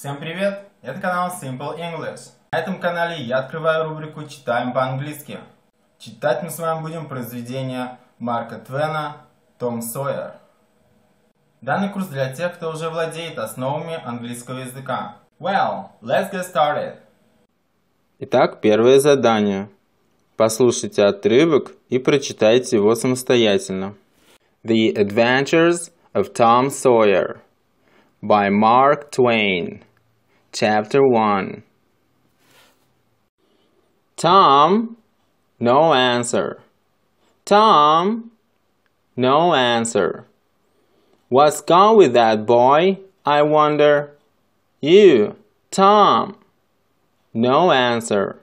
Всем привет! Это канал Simple English. На этом канале я открываю рубрику «Читаем по-английски». Читать мы с вами будем произведение Марка Твена «Том Сойер». Данный курс для тех, кто уже владеет основами английского языка. Well, let's get started. Итак, первое задание. Послушайте отрывок и прочитайте его самостоятельно. The Adventures of Tom Sawyer by Mark Twain. Chapter 1. Tom, no answer. Tom, no answer. What's gone with that boy, I wonder? You, Tom, no answer.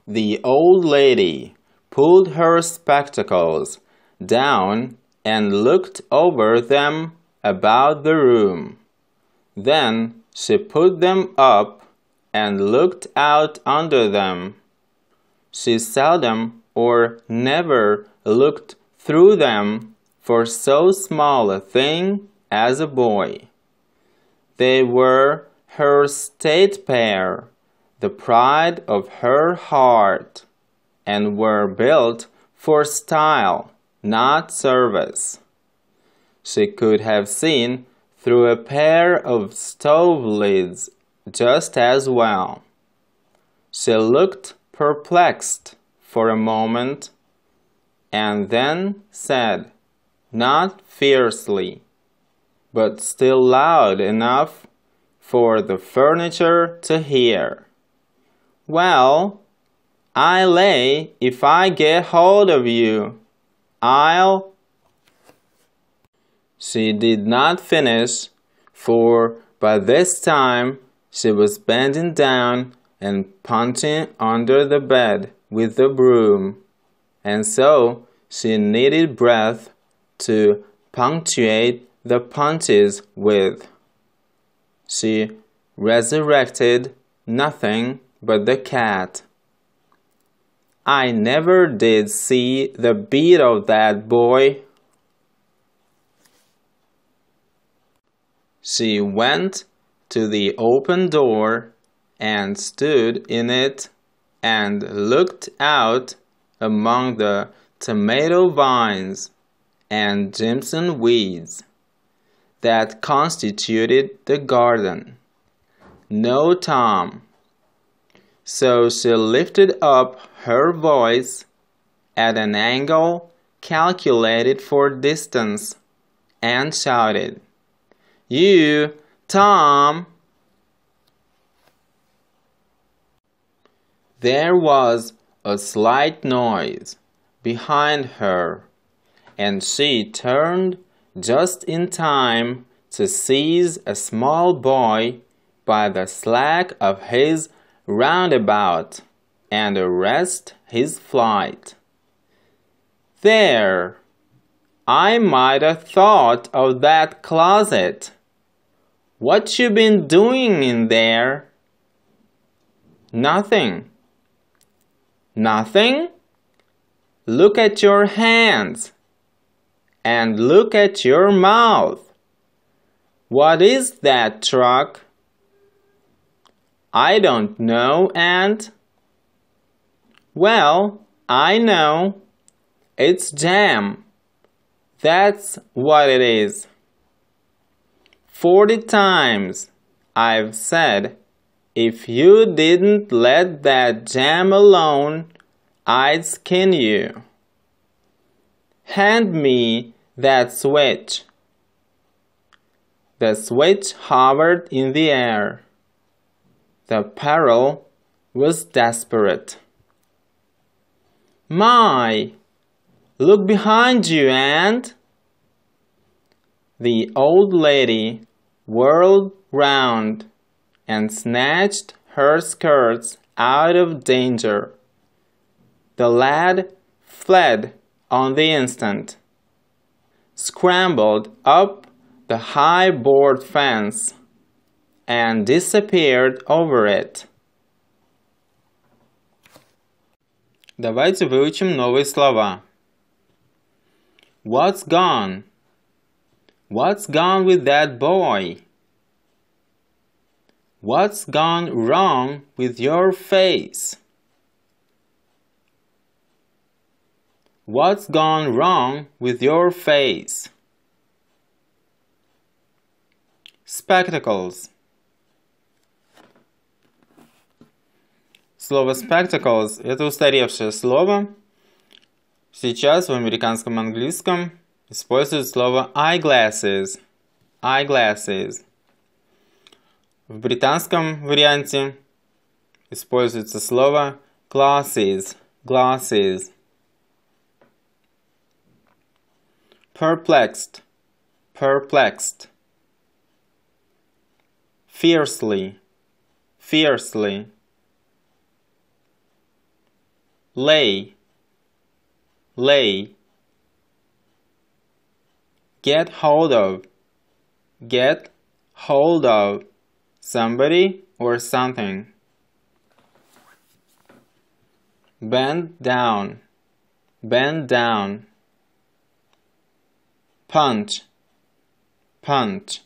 The old lady pulled her spectacles down and looked over them about the room. Then she put them up and looked out under them. She seldom or never looked through them for so small a thing as a boy. They were her state pair, the pride of her heart, and were built for style, not service. She could have seen through a pair of stove lids just as well. She looked perplexed for a moment, and then said, not fiercely, but still loud enough for the furniture to hear, "Well, I lay if I get hold of you, I'll—" She did not finish, for by this time she was bending down and punching under the bed with the broom, and so she needed breath to punctuate the punches with. She resurrected nothing but the cat. I never did see the beat of that boy. She went to the open door and stood in it and looked out among the tomato vines and Jimson weeds that constituted the garden. No Tom. So she lifted up her voice at an angle calculated for distance and shouted, "You, Tom!" There was a slight noise behind her, and she turned just in time to seize a small boy by the slack of his roundabout and arrest his flight. There! I might have thought of that closet. What you been doing in there? Nothing. Nothing? Look at your hands. And look at your mouth. What is that truck? I don't know, Aunt. Well, I know. It's jam. That's what it is. 40 times I've said, if you didn't let that jam alone, I'd skin you. Hand me that switch. The switch hovered in the air. The peril was desperate. My! Look behind you, Aunt! The old lady whirled round and snatched her skirts out of danger. The lad fled on the instant, scrambled up the high board fence, and disappeared over it. Давайте выучим новые слова. What's gone? What's gone with that boy? What's gone wrong with your face? What's gone wrong with your face? Spectacles. Слово spectacles – это устаревшее слово. Сейчас в американском английском используют слово eyeglasses. Eyeglasses. В британском варианте используется слово glasses. Glasses. Perplexed. Perplexed. Fiercely. Fiercely. Lay. Lay. Get hold of. Get hold of somebody or something. Bend down. Bend down. Punch. Punch.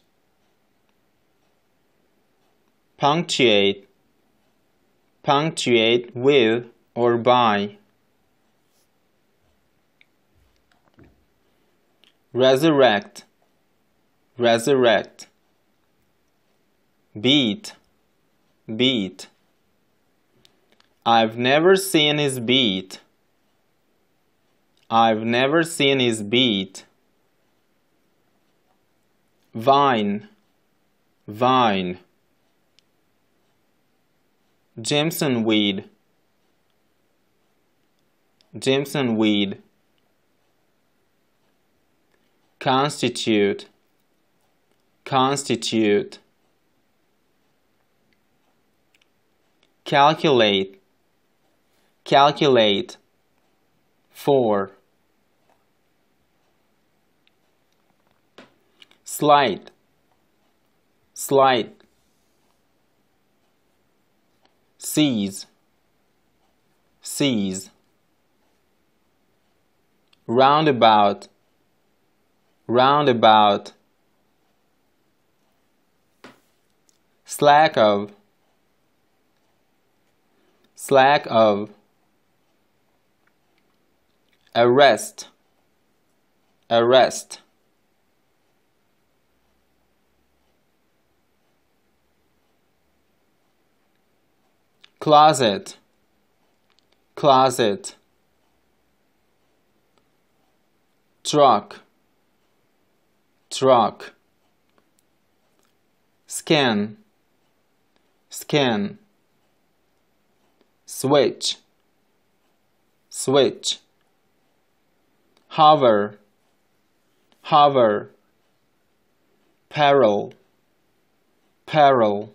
Punctuate. Punctuate with or by. Resurrect. Resurrect. Beat. Beat. I've never seen his beat. I've never seen his beat. Vine. Vine. Jimson weed. Jimson weed. Constitute. Constitute. Calculate. Calculate. For. Slight. Slight. Seize. Seize. Roundabout. Roundabout. Slack of. Slack of. Arrest. Arrest. Closet. Closet. Truck. Truck. Scan. Scan. Switch. Switch. Hover. Hover. Peril. Peril.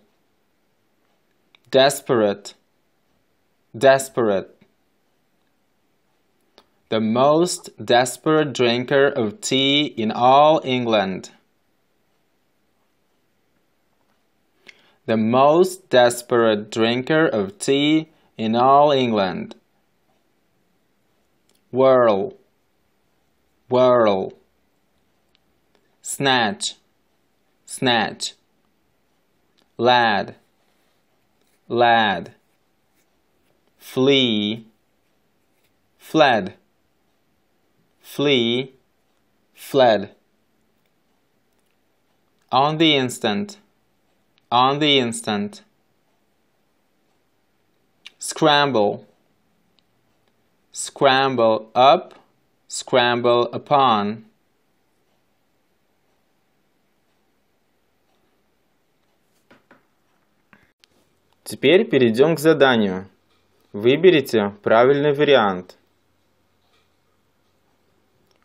Desperate. Desperate. The most desperate drinker of tea in all England. The most desperate drinker of tea in all England. Whirl. Whirl. Snatch. Snatch. Lad. Lad. Flee. Fled. Flee. Fled. On the instant. On the instant. Scramble. Scramble up. Scramble upon. Теперь перейдем к заданию. Выберите правильный вариант.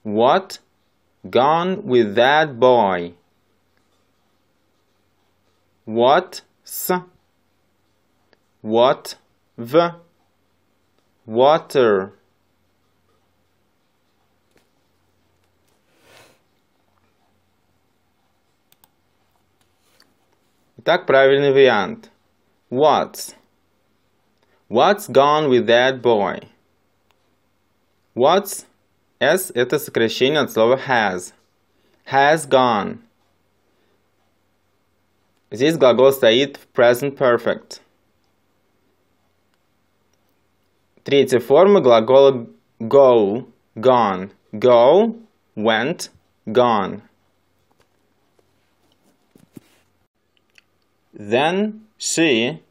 What gone with that boy? What s? What v? Water. Итак, правильный вариант. What's? What's gone with that boy? What's? S – это сокращение от слова has. Has gone. Здесь глагол стоит в present perfect. Третья форма глагола go, gone. Go, went, gone. Then she,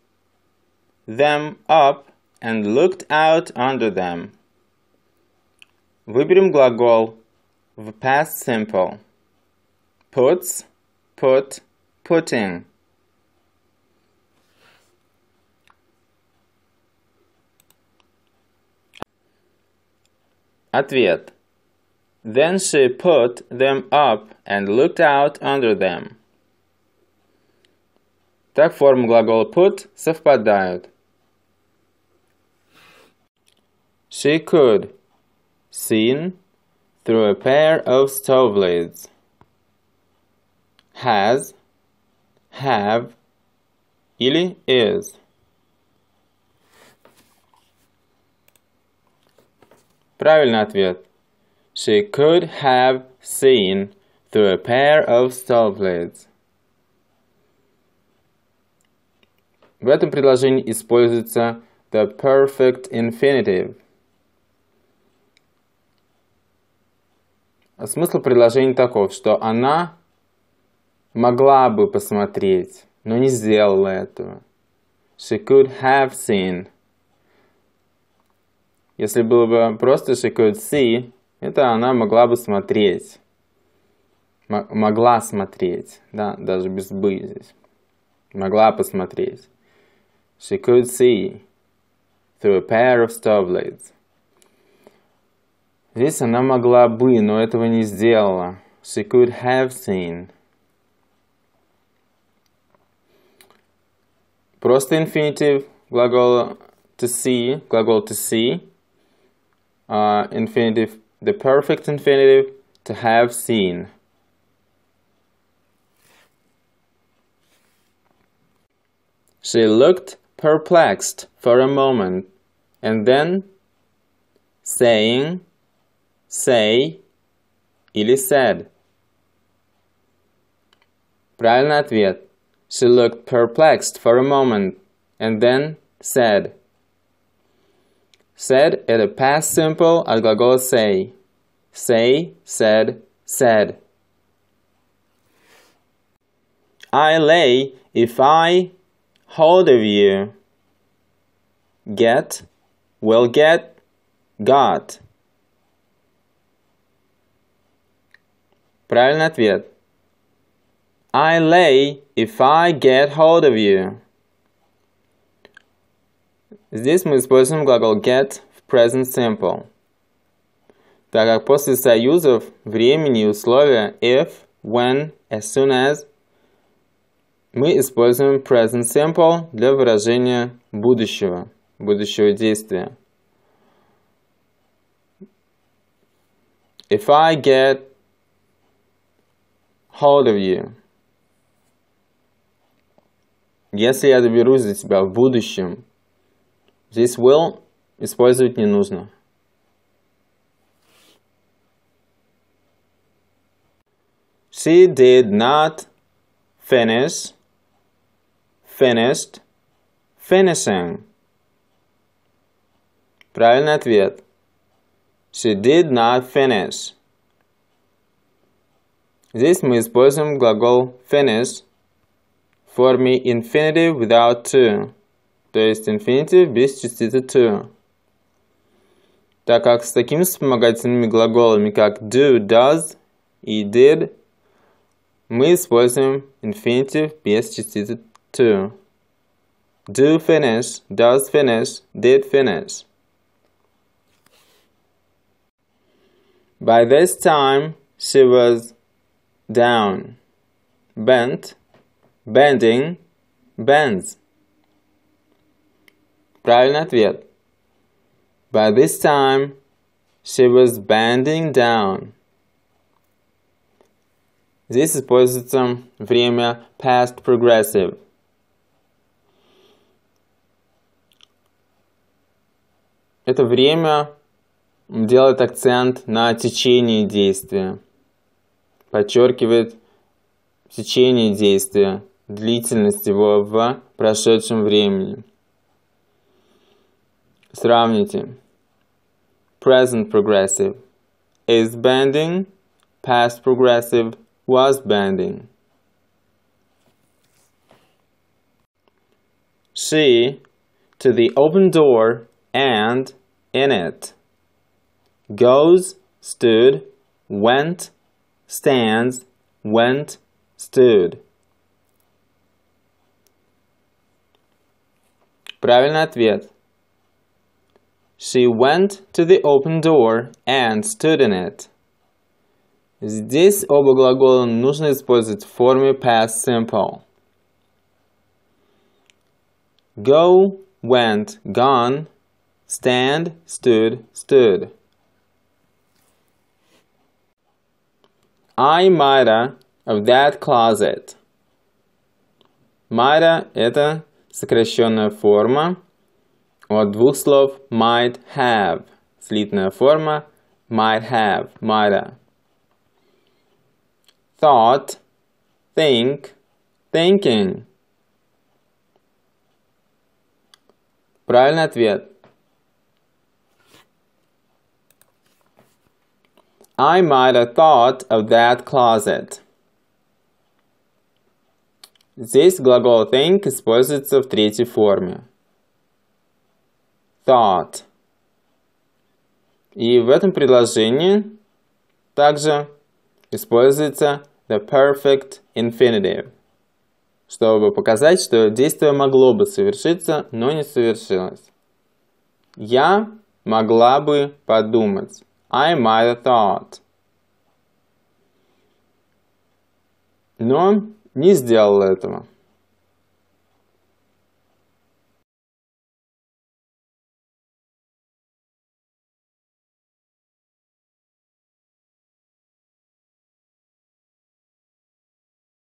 them up and looked out under them. Выберем глагол в past simple. Puts, put, putting. Ответ. Then she put them up and looked out under them. Так формы глагола put совпадают. She could seen through a pair of stove lids. Has, have или is. Правильный ответ. She could have seen through a pair of stove lids. В этом предложении используется the perfect infinitive. Смысл предложения таков, что она могла бы посмотреть, но не сделала этого. She could have seen. Если было бы просто she could see, это она могла бы смотреть. Могла смотреть, да, даже без бы здесь. Могла посмотреть. She could see through a pair of stove lids. Здесь она могла бы, но этого не сделала. She could have seen. Просто infinitive глагола to see, глагол to see. Infinitive, the perfect infinitive, to have seen. She looked perplexed for a moment, and then saying, say или said. Правильный ответ. She looked perplexed for a moment, and then said. Said – это past simple от глагола say. Say, said, said. I lay if I hold of you. Get, will get, got. Правильный ответ. I lay if I get hold of you. Здесь мы используем глагол get в present simple, так как после союзов времени и условия if, when, as soon as мы используем present simple для выражения будущего действия. If I get hold of you. Если я доберусь до тебя в будущем, здесь will использовать не нужно. She did not finish, finished, finishing. Правильный ответ. She did not finish. Здесь мы используем глагол finish в форме infinitive without to, то есть infinitive без частицы to. Так как с такими вспомогательными глаголами, как do, does и did, мы используем infinitive без частицы to. Do finish, does finish, did finish. By this time, she was down, bent, bending, bends. Правильный ответ. By this time, she was bending down. Здесь используется время past progressive. Это время делает акцент на течение действия. Подчеркивает течение действия. длительность его в прошедшем времени. Сравните. Present progressive is bending, past progressive was bending. She to the open door and in it. Goes, stood, went, stands, went, stood. Правильный ответ. She went to the open door and stood in it. Здесь оба глагола нужно использовать в форме past simple. Go, went, gone. Stand, stood, stood. I mighta of that closet. Mighta – это сокращенная форма от двух слов might have. Слитная форма might have, mighta. Thought, think, thinking. Правильный ответ. I might have thought of that closet. Здесь глагол think используется в третьей форме. Thought. И в этом предложении также используется the perfect infinitive, чтобы показать, что действие могло бы совершиться, но не совершилось. Я могла бы подумать. I might have thought. Но не сделала этого.